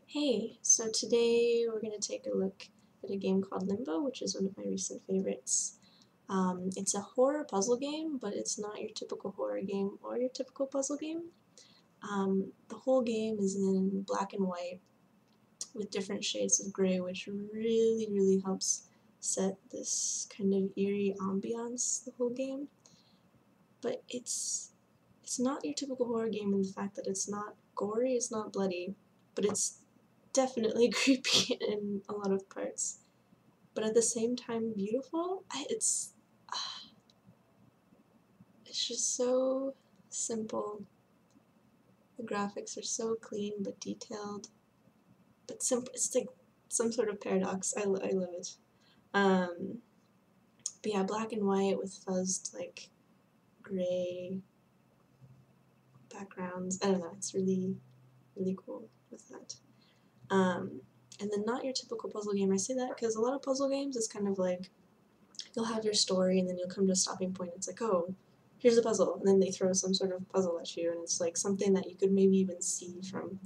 Hey, so today we're going to take a look at a game called Limbo, which is one of my recent favorites. It's a horror puzzle game, but it's not your typical horror game or your typical puzzle game. The whole game is in black and white with different shades of gray, which really helps set this kind of eerie ambiance the whole game. But it's not your typical horror game in the fact that it's not gory, it's not bloody, but it's definitely creepy in a lot of parts. But at the same time beautiful. It's just so simple. The graphics are so clean but detailed, but simple. It's like some sort of paradox. I love it. Um, but yeah, black and white with fuzzed like gray backgrounds. I don't know. It's really cool with that. Um, and then not your typical puzzle game. I say that because a lot of puzzle games is kind of like you'll have your story and then you'll come to a stopping point. It's like, oh, here's a puzzle, and then they throw some sort of puzzle at you, and it's like something that you could maybe even see from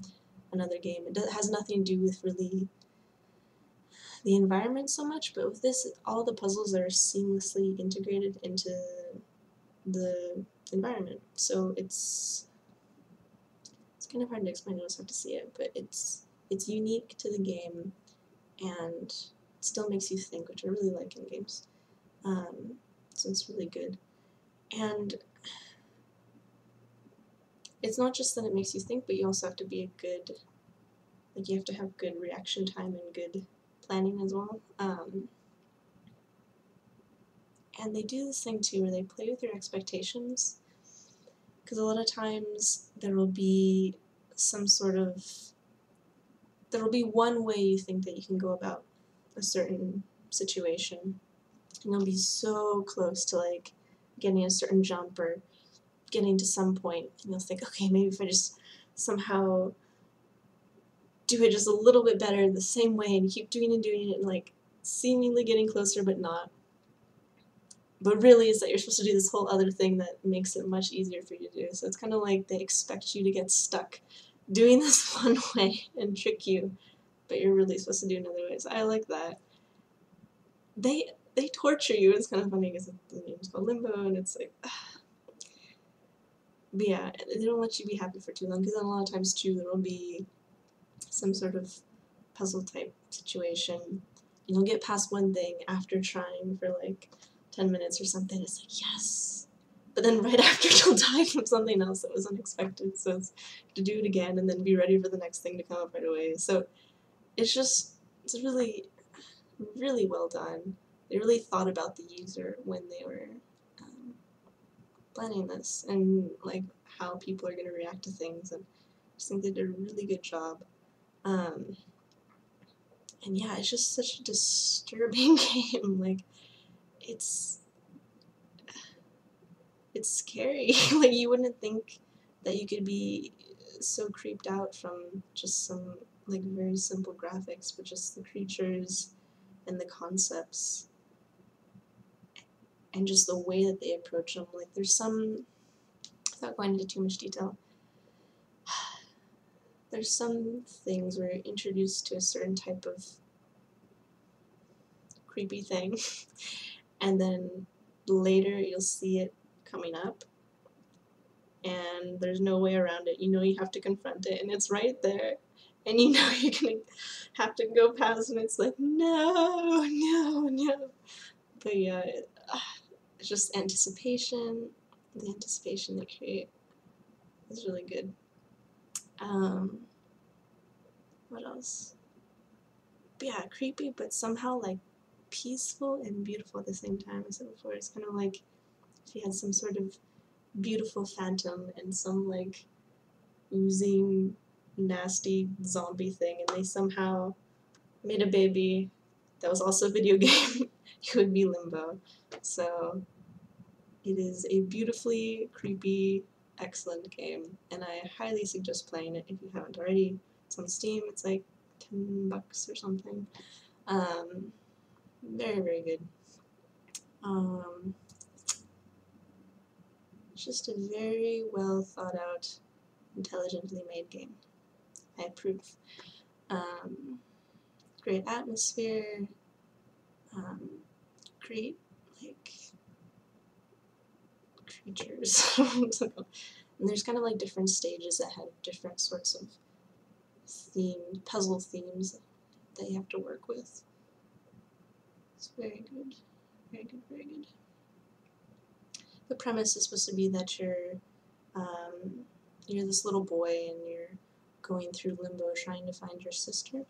another game. It has nothing to do with really the environment so much, but with this, all the puzzles are seamlessly integrated into the environment. So it's kind of hard to explain. You just have to see it, but it's unique to the game and still makes you think, which I really like in games. So it's really good. And it's not just that it makes you think, but you also have to be you have to have good reaction time and good planning as well. And they do this thing too where they play with your expectations, because a lot of times there will be one way you think that you can go about a certain situation, and you'll be so close to like getting a certain jump or getting to some point, and you'll think, okay, maybe if I just somehow do it just a little bit better the same way and keep doing it and like seemingly getting closer but not. But really is that you're supposed to do this whole other thing that makes it much easier for you to do. So it's kind of like they expect you to get stuck doing this one way and trick you, but you're really supposed to do another way. So I like that. They torture you. It's kind of funny because the name's called Limbo and it's like, but yeah, they don't let you be happy for too long, because then a lot of times too there will be some sort of puzzle type situation, and you'll get past one thing after trying for like 10 minutes or something. It's like, yes, but then right after you'll die from something else that was unexpected, so it's to do it again and then be ready for the next thing to come up right away. So it's really well done. They really thought about the user when they were um, planning this, and like how people are going to react to things, and I just think they did a really good job. Um, and yeah, it's just such a disturbing game. Like, it's scary. Like, you wouldn't think that you could be so creeped out from just some like very simple graphics, but just the creatures and the concepts and just the way that they approach them. Like, there's some, without going into too much detail, there's some things where you're introduced to a certain type of creepy thing, and then later you'll see it coming up, and there's no way around it. You know you have to confront it, and it's right there, and you know you're gonna have to go past, and it's like, no. But yeah, it's just anticipation. The anticipation they create is really good. What else? But yeah, creepy, but somehow like peaceful and beautiful at the same time. I said before, it's kind of like if you had some sort of beautiful phantom and some like oozing nasty zombie thing, and they somehow made a baby that was also a video game, it would be Limbo. So it is a beautifully creepy, excellent game, and I highly suggest playing it if you haven't already. It's on Steam. It's like $10 or something. Very good. Um, it's just a very well thought out, intelligently made game. I approve. great atmosphere, great, like, creatures. And there's kind of like different stages that have different sorts of puzzle themes that you have to work with. It's very good, very good, very good. The premise is supposed to be that you're this little boy and you're going through Limbo trying to find your sister.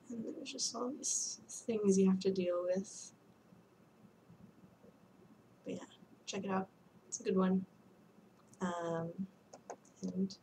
And there's just all these things you have to deal with. But yeah, check it out. It's a good one. And